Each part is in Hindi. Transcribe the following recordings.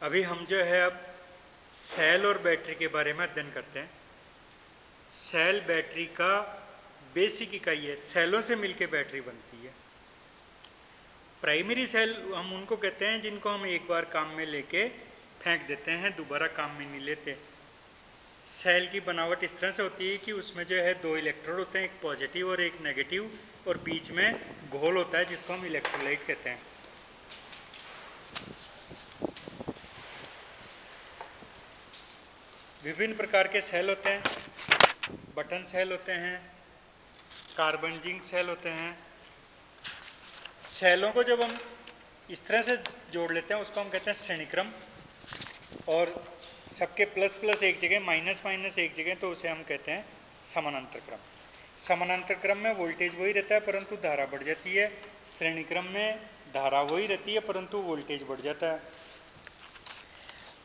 अभी हम जो है अब सेल और बैटरी के बारे में अध्ययन करते हैं। सेल बैटरी का बेसिक इकाई है। सेलों से मिलकर बैटरी बनती है। प्राइमरी सेल हम उनको कहते हैं जिनको हम एक बार काम में लेके फेंक देते हैं, दोबारा काम में नहीं लेते। सेल की बनावट इस तरह से होती है कि उसमें जो है दो इलेक्ट्रोड होते हैं, एक पॉजिटिव और एक नेगेटिव, और बीच में घोल होता है जिसको हम इलेक्ट्रोलाइट कहते हैं। विभिन्न प्रकार के सेल होते हैं। बटन सेल होते हैं, कार्बन जिंक सेल होते हैं। सेलों को जब हम इस तरह से जोड़ लेते हैं उसको हम कहते हैं श्रेणीक्रम, और सबके प्लस प्लस एक जगह, माइनस माइनस एक जगह, तो उसे हम कहते हैं समानांतर क्रम। समानांतर क्रम में वोल्टेज वही रहता है परंतु धारा बढ़ जाती है। श्रेणी क्रम में धारा वही रहती है परंतु वोल्टेज बढ़ जाता है।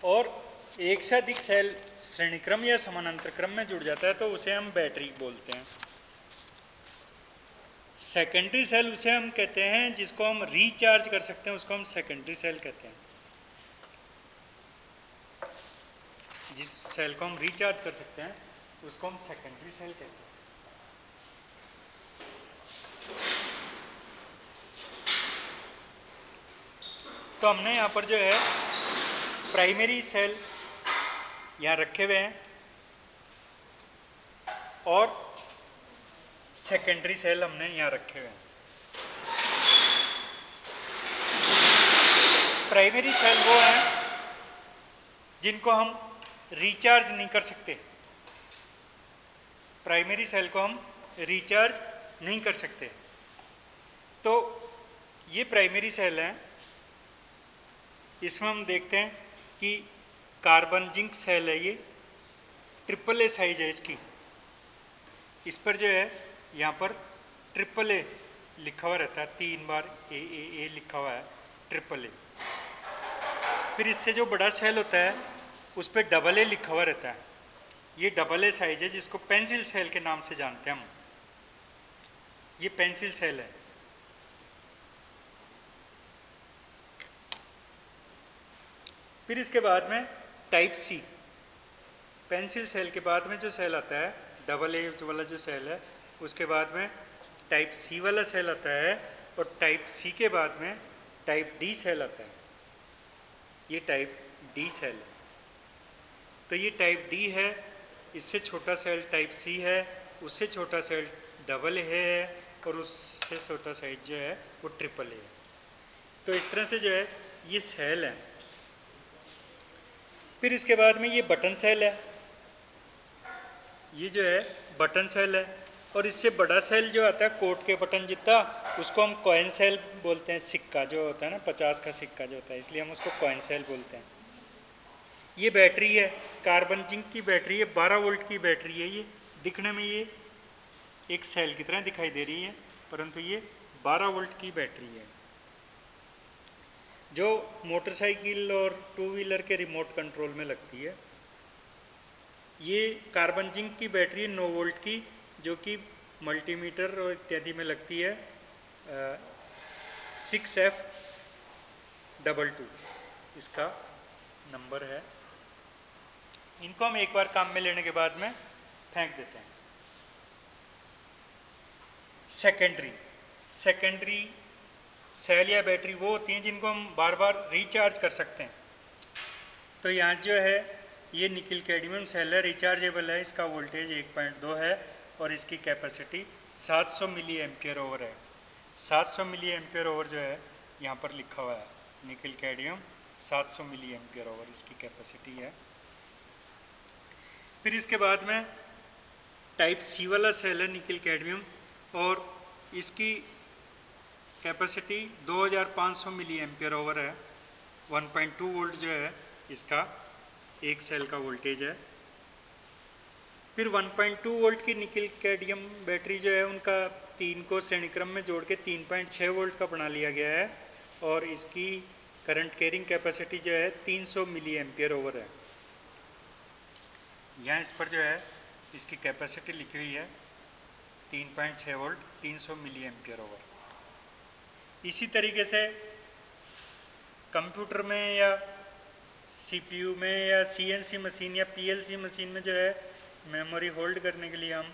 और एक से अधिक सेल श्रेणी क्रम या समानांतर क्रम में जुड़ जाता है तो उसे हम बैटरी बोलते हैं। सेकेंडरी सेल उसे हम कहते हैं जिसको हम रिचार्ज कर सकते हैं, उसको हम सेकेंडरी सेल कहते हैं। जिस सेल को हम रिचार्ज कर सकते हैं उसको हम सेकेंडरी सेल कहते हैं। तो हमने यहां पर जो है प्राइमरी सेल यहां रखे हुए हैं और सेकेंडरी सेल हमने यहां रखे हुए हैं। प्राइमरी सेल वो हैं जिनको हम रिचार्ज नहीं कर सकते। प्राइमरी सेल को हम रिचार्ज नहीं कर सकते। तो ये प्राइमरी सेल हैं। इसमें हम देखते हैं कि कार्बन जिंक सेल है, ये ट्रिपल ए साइज है इसकी। इस पर जो है यहाँ पर ट्रिपल ए लिखा हुआ रहता है, 3 बार ए लिखा हुआ है, ट्रिपल ए। फिर इससे जो बड़ा सेल होता है उस पर डबल ए लिखा हुआ रहता है। ये डबल ए साइज है जिसको पेंसिल सेल के नाम से जानते हैं हम। ये पेंसिल सेल है। फिर इसके बाद में टाइप सी, पेंसिल सेल के बाद में जो सेल आता है, डबल ए वाला जो सेल है, उसके बाद में टाइप सी वाला सेल आता है, और टाइप सी के बाद में टाइप डी सेल आता है। ये टाइप डी सेल है। तो ये टाइप डी है, इससे छोटा सेल टाइप सी है, उससे छोटा सेल डबल ए है, और उससे छोटा साइज जो है वो ट्रिपल ए है। तो इस तरह से जो है ये सेल है। फिर इसके बाद में ये बटन सेल है। ये जो है बटन सेल है, और इससे बड़ा सेल जो आता है कोट के बटन जितना, उसको हम कॉइन सेल बोलते हैं। सिक्का जो होता है ना, 50 का सिक्का जो होता है, इसलिए हम उसको कॉइन सेल बोलते हैं। ये बैटरी है, कार्बन जिंक की बैटरी है, 12 वोल्ट की बैटरी है। ये दिखने में ये एक सेल की तरह दिखाई दे रही है परंतु ये 12 वोल्ट की बैटरी है जो मोटरसाइकिल और 2 व्हीलर के रिमोट कंट्रोल में लगती है। ये कार्बन जिंक की बैटरी 9 वोल्ट की, जो कि मल्टीमीटर और इत्यादि में लगती है। 6F22 इसका नंबर है। इनको हम एक बार काम में लेने के बाद में फेंक देते हैं। सेकेंडरी सेल या बैटरी वो होती हैं जिनको हम बार बार रिचार्ज कर सकते हैं। तो यहाँ जो है ये निकिल कैडमियम सेल है, रिचार्जेबल है। इसका वोल्टेज 1.2 है और इसकी कैपेसिटी 700 मिली एम्पियर ओवर है। 700 मिली एम्पियर ओवर जो है यहाँ पर लिखा हुआ है, nickel cadmium 700 milliampere over इसकी कैपेसिटी है। फिर इसके बाद में टाइप सी वाला सेल है निकिल कैडमियम, और इसकी कैपेसिटी 2500 मिली एम्पियर ओवर है। 1.2 वोल्ट जो है इसका एक सेल का वोल्टेज है। फिर 1.2 वोल्ट की निकिल कैडमियम बैटरी जो है उनका 3 को श्रेणीक्रम में जोड़ के 3.6 वोल्ट का बना लिया गया है, और इसकी करंट कैरिंग कैपेसिटी जो है 300 मिली एम्पियर ओवर है। यहाँ इस पर जो है इसकी कैपेसिटी लिखी हुई है 3.6 वोल्ट 300 मिली एम्पियर ओवर। इसी तरीके से कंप्यूटर में या सीपीयू में या सीएनसी मशीन या पीएलसी मशीन में जो है मेमोरी होल्ड करने के लिए हम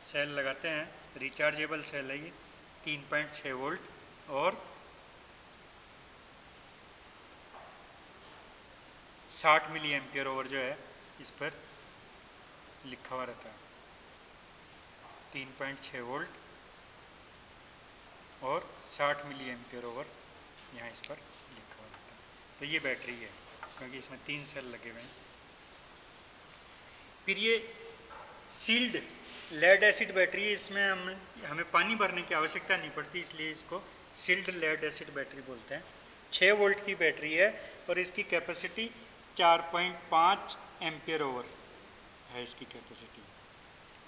सेल लगाते हैं। रिचार्जेबल सेल है ये, 3.6 वोल्ट और 60 मिली एम्पियर ओवर जो है इस पर लिखा हुआ रहता है। 3.6 वोल्ट और 60 मिली एम्पियर ओवर यहाँ इस पर लिखा हुआ रहता है। तो ये बैटरी है, क्योंकि इसमें 3 सेल लगे हुए हैं। फिर ये सील्ड लेड एसिड बैटरी है। इसमें हमें पानी भरने की आवश्यकता नहीं पड़ती, इसलिए इसको सील्ड लेड एसिड बैटरी बोलते हैं। 6 वोल्ट की बैटरी है और इसकी कैपेसिटी 4.5 एम्पियर ओवर है इसकी कैपेसिटी।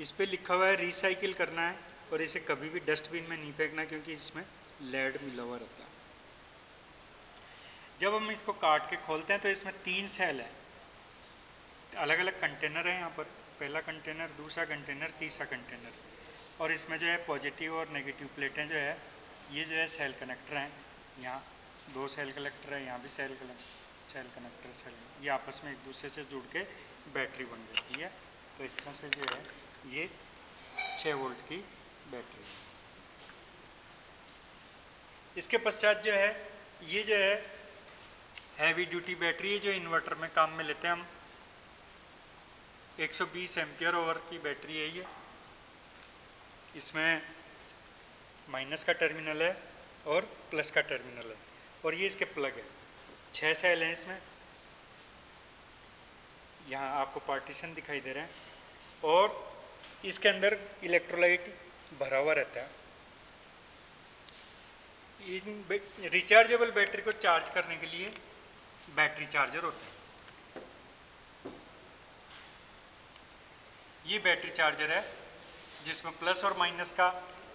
इस पे लिखा हुआ है रिसाइकिल करना है और इसे कभी भी डस्टबिन में नहीं फेंकना, क्योंकि इसमें लेड मिला हुआ रहता है। जब हम इसको काट के खोलते हैं तो इसमें 3 सेल है, अलग अलग कंटेनर है यहाँ पर। पहला कंटेनर, दूसरा कंटेनर, तीसरा कंटेनर। और इसमें जो है पॉजिटिव और नेगेटिव प्लेटें जो है ये जो है सेल कनेक्टर हैं। यहाँ 2 सेल कनेक्टर है, यहाँ भी सेल कनेक्टर सेल, ये आपस में एक दूसरे से जुड़ के बैटरी बन जाती है। तो इस तरह से जो है ये 6 वोल्ट की बैटरी है। इसके पश्चात जो है ये जो है हैवी ड्यूटी बैटरी है, जो इन्वर्टर में काम में लेते हैं हम। 120 एम्पियर ओवर की बैटरी है ये। इसमें माइनस का टर्मिनल है और प्लस का टर्मिनल है, और ये इसके प्लग है। 6 सेल हैं इसमें, यहाँ आपको पार्टीशन दिखाई दे रहे हैं। और इसके अंदर इलेक्ट्रोलाइट भरा हुआ रहता है। इन रिचार्जेबल बैटरी को चार्ज करने के लिए बैटरी चार्जर होते हैं। ये बैटरी चार्जर है जिसमें प्लस और माइनस का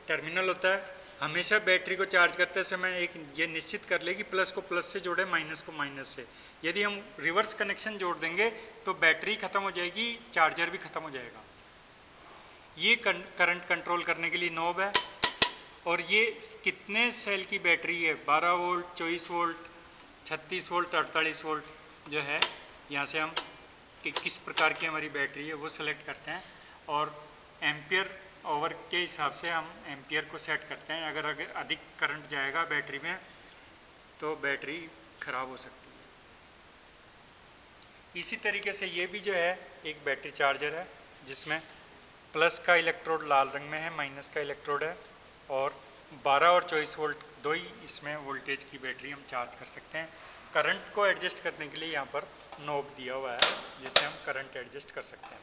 टर्मिनल होता है। हमेशा बैटरी को चार्ज करते समय एक ये निश्चित कर ले कि प्लस को प्लस से जोड़े, माइनस को माइनस से। यदि हम रिवर्स कनेक्शन जोड़ देंगे तो बैटरी खत्म हो जाएगी, चार्जर भी खत्म हो जाएगा। ये करंट कंट्रोल करने के लिए नॉब है। और ये कितने सेल की बैटरी है, 12 वोल्ट, 24 वोल्ट, 36 वोल्ट, 48 वोल्ट जो है, यहाँ से हम कि किस प्रकार की हमारी बैटरी है वो सिलेक्ट करते हैं। और एम्पियर ओवर के हिसाब से हम एम्पियर को सेट करते हैं। अगर अधिक करंट जाएगा बैटरी में तो बैटरी खराब हो सकती है। इसी तरीके से ये भी जो है एक बैटरी चार्जर है, जिसमें प्लस का इलेक्ट्रोड लाल रंग में है, माइनस का इलेक्ट्रोड है। और 12 और 24 वोल्ट दो ही इसमें वोल्टेज की बैटरी हम चार्ज कर सकते हैं। करंट को एडजस्ट करने के लिए यहाँ पर नॉब दिया हुआ है, जिससे हम करंट एडजस्ट कर सकते हैं।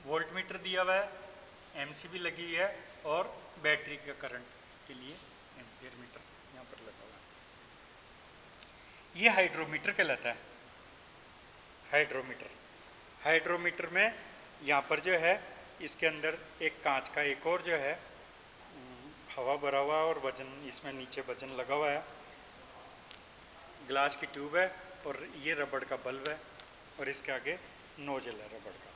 वोल्ट मीटर दिया हुआ है, एमसीबी लगी हुई है, और बैटरी का करंट के लिए एम्पियर मीटर यहाँ पर लगा हुआ है। ये हाइड्रोमीटर कहलाता है। हाइड्रोमीटर में यहाँ पर जो है इसके अंदर एक कांच का एक और जो है हवा भरा हुआ है, और वजन इसमें नीचे वजन लगा हुआ है। ग्लास की ट्यूब है और ये रबड़ का बल्ब है, और इसके आगे नोजल है रबड़ का।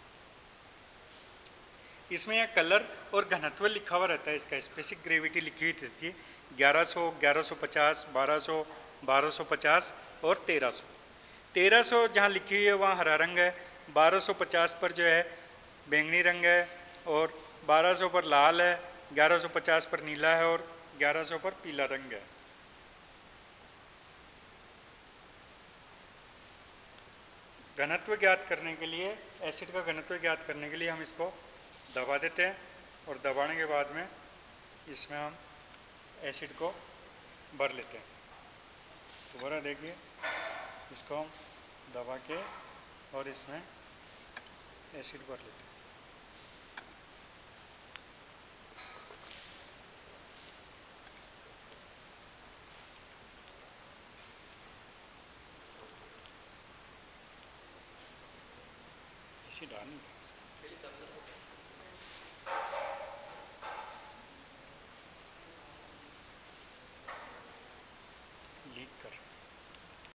इसमें यह कलर और घनत्व लिखा हुआ रहता है, इसका स्पेसिफिक ग्रेविटी लिखी हुई रहती है। 1100, 1150, 1200, 1250 और 1300। 1300 जहाँ लिखी हुई है वहाँ हरा रंग है, 1250 पर जो है बैंगनी रंग है, और 1200 पर लाल है, 1150 पर नीला है, और 1100 पर पीला रंग है। घनत्व ज्ञात करने के लिए, एसिड का घनत्व ज्ञात करने के लिए हम इसको दबा देते हैं, और दबाने के बाद में इसमें हम एसिड को भर लेते हैं। दोबारा देखिए, इसको हम दबा के और इसमें एसिड भर लेते हैं। एसिड आ नहीं था इसमें, लीक कर